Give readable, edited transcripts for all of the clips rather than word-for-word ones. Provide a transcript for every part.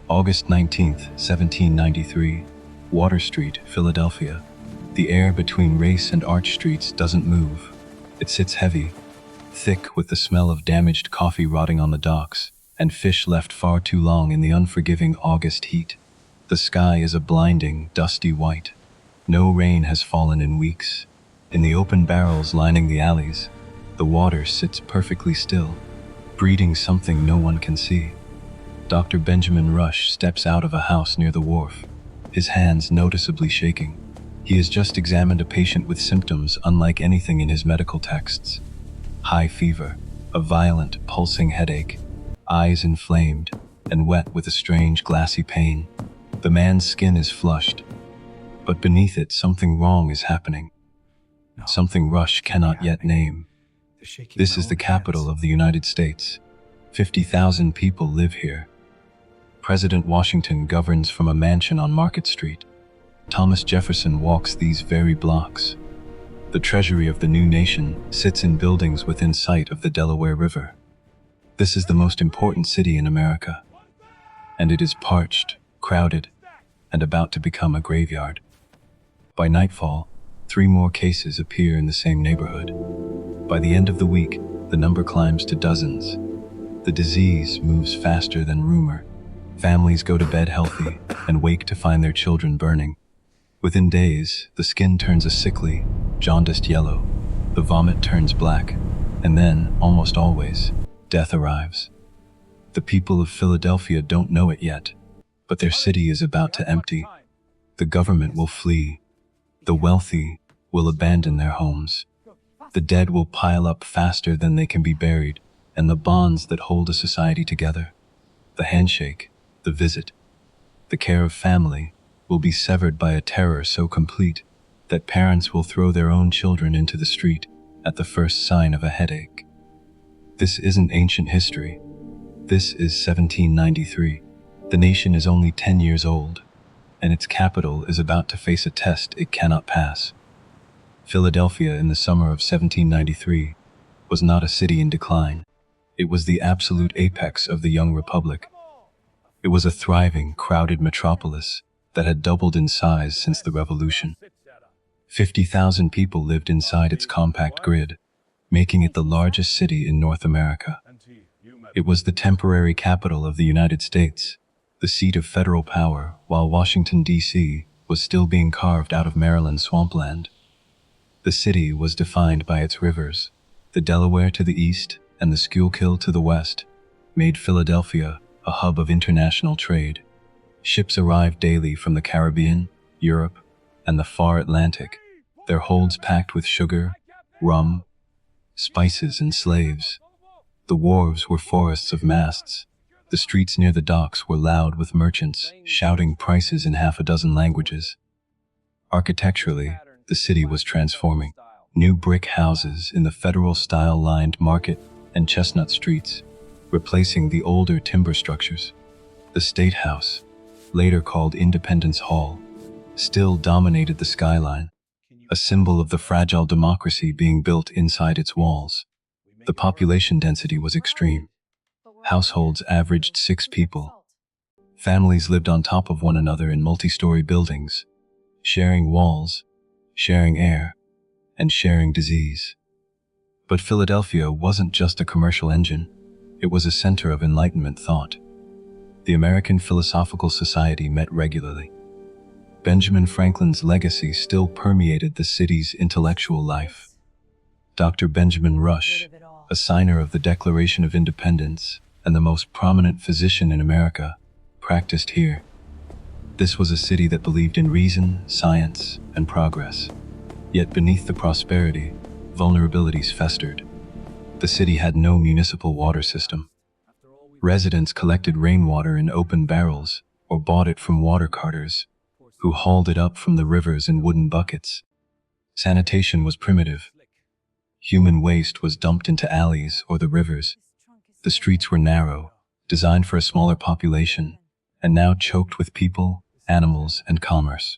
August 19th, 1793, Water Street, Philadelphia. The air between Race and Arch Streets doesn't move. It sits heavy, thick with the smell of damaged coffee rotting on the docks, and fish left far too long in the unforgiving August heat. The sky is a blinding, dusty white. No rain has fallen in weeks. In the open barrels lining the alleys, the water sits perfectly still, breeding something no one can see. Dr. Benjamin Rush steps out of a house near the wharf, his hands noticeably shaking. He has just examined a patient with symptoms unlike anything in his medical texts. High fever, a violent, pulsing headache, eyes inflamed and wet with a strange, glassy pain. The man's skin is flushed, but beneath it something wrong is happening. Something Rush cannot yet name. This is the capital of the United States. 50,000 people live here. President Washington governs from a mansion on Market Street. Thomas Jefferson walks these very blocks. The treasury of the new nation sits in buildings within sight of the Delaware River. This is the most important city in America, and it is parched, crowded, and about to become a graveyard. By nightfall, 3 more cases appear in the same neighborhood. By the end of the week, the number climbs to dozens. The disease moves faster than rumor. Families go to bed healthy and wake to find their children burning. Within days, the skin turns a sickly, jaundiced yellow. The vomit turns black, and then, almost always, death arrives. The people of Philadelphia don't know it yet, but their city is about to empty. The government will flee. The wealthy will abandon their homes. The dead will pile up faster than they can be buried, and the bonds that hold a society together, the handshake, the visit, the care of family, will be severed by a terror so complete that parents will throw their own children into the street at the first sign of a headache. This isn't ancient history. This is 1793. The nation is only 10 years old, and its capital is about to face a test it cannot pass. Philadelphia in the summer of 1793 was not a city in decline. It was the absolute apex of the young republic. It was a thriving, crowded metropolis that had doubled in size since the Revolution. 50,000 people lived inside its compact grid, making it the largest city in North America. It was the temporary capital of the United States, the seat of federal power, while Washington, D.C. was still being carved out of Maryland swampland. The city was defined by its rivers. The Delaware to the east and the Schuylkill to the west made Philadelphia a hub of international trade. Ships arrived daily from the Caribbean, Europe, and the far Atlantic, their holds packed with sugar, rum, spices, and slaves. The wharves were forests of masts. The streets near the docks were loud with merchants shouting prices in half a dozen languages. Architecturally, the city was transforming. New brick houses in the federal-style lined Market and Chestnut streets, replacing the older timber structures. The State House, later called Independence Hall, still dominated the skyline, a symbol of the fragile democracy being built inside its walls. The population density was extreme. Households averaged 6 people. Families lived on top of one another in multi-story buildings, sharing walls, sharing air, and sharing disease. But Philadelphia wasn't just a commercial engine. It was a center of Enlightenment thought. The American Philosophical Society met regularly. Benjamin Franklin's legacy still permeated the city's intellectual life. Dr. Benjamin Rush, a signer of the Declaration of Independence and the most prominent physician in America, practiced here. This was a city that believed in reason, science, and progress. Yet beneath the prosperity, vulnerabilities festered. The city had no municipal water system. Residents collected rainwater in open barrels or bought it from water carters, who hauled it up from the rivers in wooden buckets. Sanitation was primitive. Human waste was dumped into alleys or the rivers. The streets were narrow, designed for a smaller population, and now choked with people, animals, and commerce.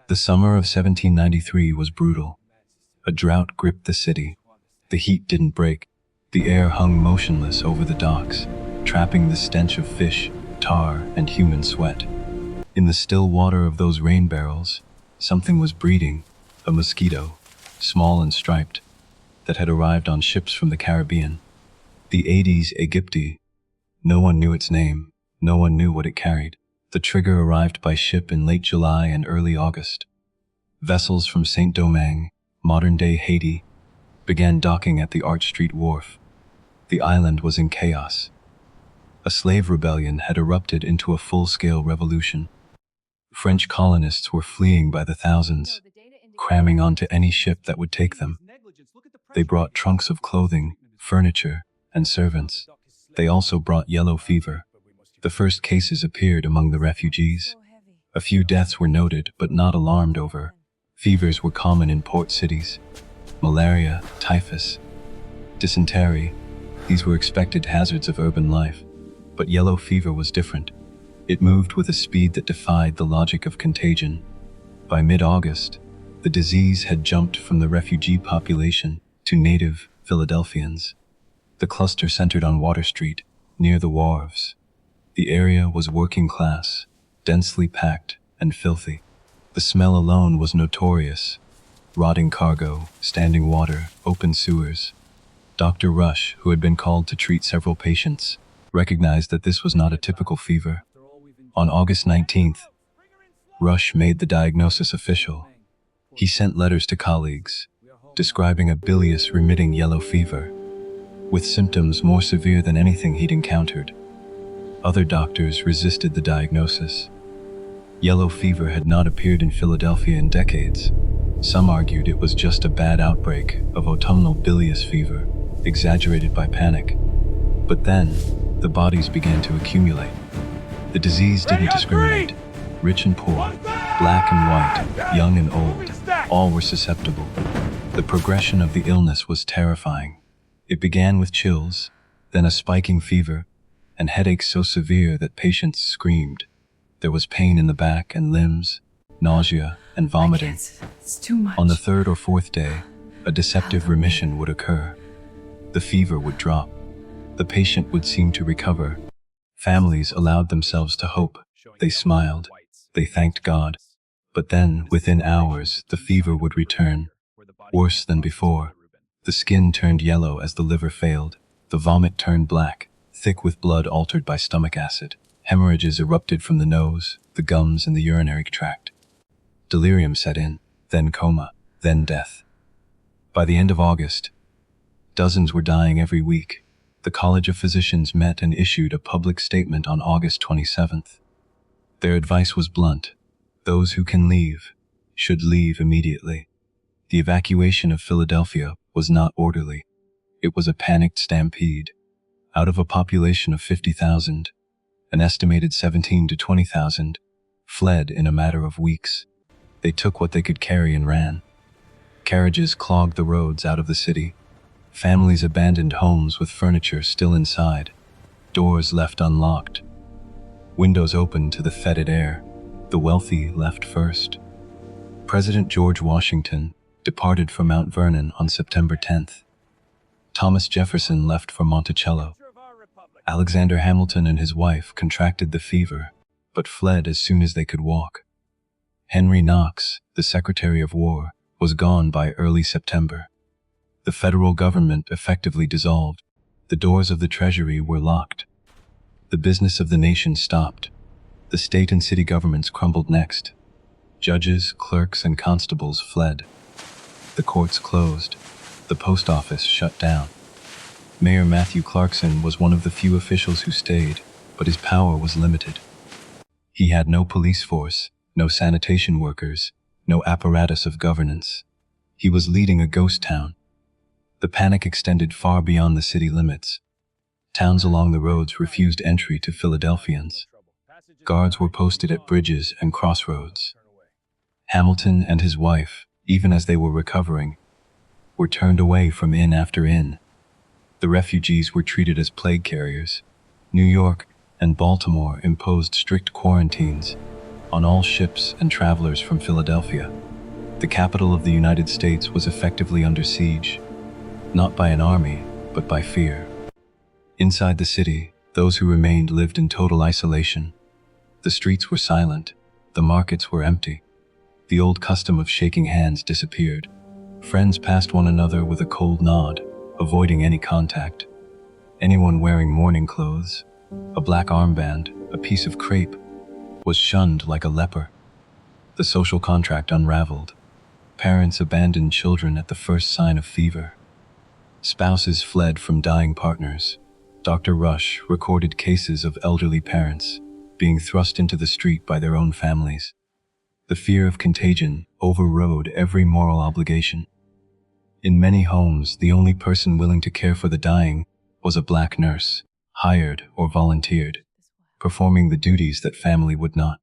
The summer of 1793 was brutal. A drought gripped the city. The heat didn't break. The air hung motionless over the docks, trapping the stench of fish, tar and human sweat. In the still water of those rain barrels, something was breeding, a mosquito, small and striped, that had arrived on ships from the Caribbean. The Aedes aegypti. No one knew its name, no one knew what it carried. The trigger arrived by ship in late July and early August. Vessels from Saint-Domingue, modern-day Haiti, began docking at the Arch Street wharf. The island was in chaos. A slave rebellion had erupted into a full-scale revolution. French colonists were fleeing by the thousands, cramming onto any ship that would take them. They brought trunks of clothing, furniture, and servants. They also brought yellow fever. The first cases appeared among the refugees. A few deaths were noted, but not alarmed over. Fevers were common in port cities. Malaria, typhus, dysentery. These were expected hazards of urban life. But yellow fever was different. It moved with a speed that defied the logic of contagion. By mid-August, the disease had jumped from the refugee population to native Philadelphians. The cluster centered on Water Street, near the wharves. The area was working class, densely packed and filthy. The smell alone was notorious. Rotting cargo, standing water, open sewers. Dr. Rush, who had been called to treat several patients, recognized that this was not a typical fever. On August 19th, Rush made the diagnosis official. He sent letters to colleagues, describing a bilious remitting yellow fever, with symptoms more severe than anything he'd encountered. Other doctors resisted the diagnosis. Yellow fever had not appeared in Philadelphia in decades. Some argued it was just a bad outbreak of autumnal bilious fever, exaggerated by panic. But then, the bodies began to accumulate. The disease didn't discriminate. Rich and poor, black and white, young and old, all were susceptible. The progression of the illness was terrifying. It began with chills, then a spiking fever, and headaches so severe that patients screamed. There was pain in the back and limbs, nausea and vomiting. It's too much. On the third or fourth day, a deceptive remission would occur. The fever would drop. The patient would seem to recover. Families allowed themselves to hope. They smiled. They thanked God. But then, within hours, the fever would return. Worse than before. The skin turned yellow as the liver failed. The vomit turned black, thick with blood altered by stomach acid. Hemorrhages erupted from the nose, the gums, and the urinary tract. Delirium set in, then coma, then death. By the end of August, dozens were dying every week. The College of Physicians met and issued a public statement on August 27th. Their advice was blunt. Those who can leave should leave immediately. The evacuation of Philadelphia was not orderly. It was a panicked stampede. Out of a population of 50,000, an estimated 17 to 20,000 fled in a matter of weeks. They took what they could carry and ran. Carriages clogged the roads out of the city. Families abandoned homes with furniture still inside, doors left unlocked. Windows opened to the fetid air. The wealthy left first. President George Washington departed for Mount Vernon on September 10th. Thomas Jefferson left for Monticello. Alexander Hamilton and his wife contracted the fever, but fled as soon as they could walk. Henry Knox, the Secretary of War, was gone by early September. The federal government effectively dissolved. The doors of the Treasury were locked. The business of the nation stopped. The state and city governments crumbled next. Judges, clerks, and constables fled. The courts closed. The post office shut down. Mayor Matthew Clarkson was one of the few officials who stayed, but his power was limited. He had no police force, no sanitation workers, no apparatus of governance. He was leading a ghost town. The panic extended far beyond the city limits. Towns along the roads refused entry to Philadelphians. Guards were posted at bridges and crossroads. Hamilton and his wife, even as they were recovering, were turned away from inn after inn. The refugees were treated as plague carriers. New York and Baltimore imposed strict quarantines on all ships and travelers from Philadelphia. The capital of the United States was effectively under siege, not by an army, but by fear. Inside the city, Those who remained lived in total isolation. The streets were silent, the markets were empty. The old custom of shaking hands disappeared. Friends passed one another with a cold nod, avoiding any contact. Anyone wearing mourning clothes, a black armband, a piece of crepe, was shunned like a leper. The social contract unraveled. Parents abandoned children at the first sign of fever. Spouses fled from dying partners. Dr. Rush recorded cases of elderly parents being thrust into the street by their own families. The fear of contagion overrode every moral obligation. In many homes, the only person willing to care for the dying was a black nurse, hired or volunteered, performing the duties that family would not.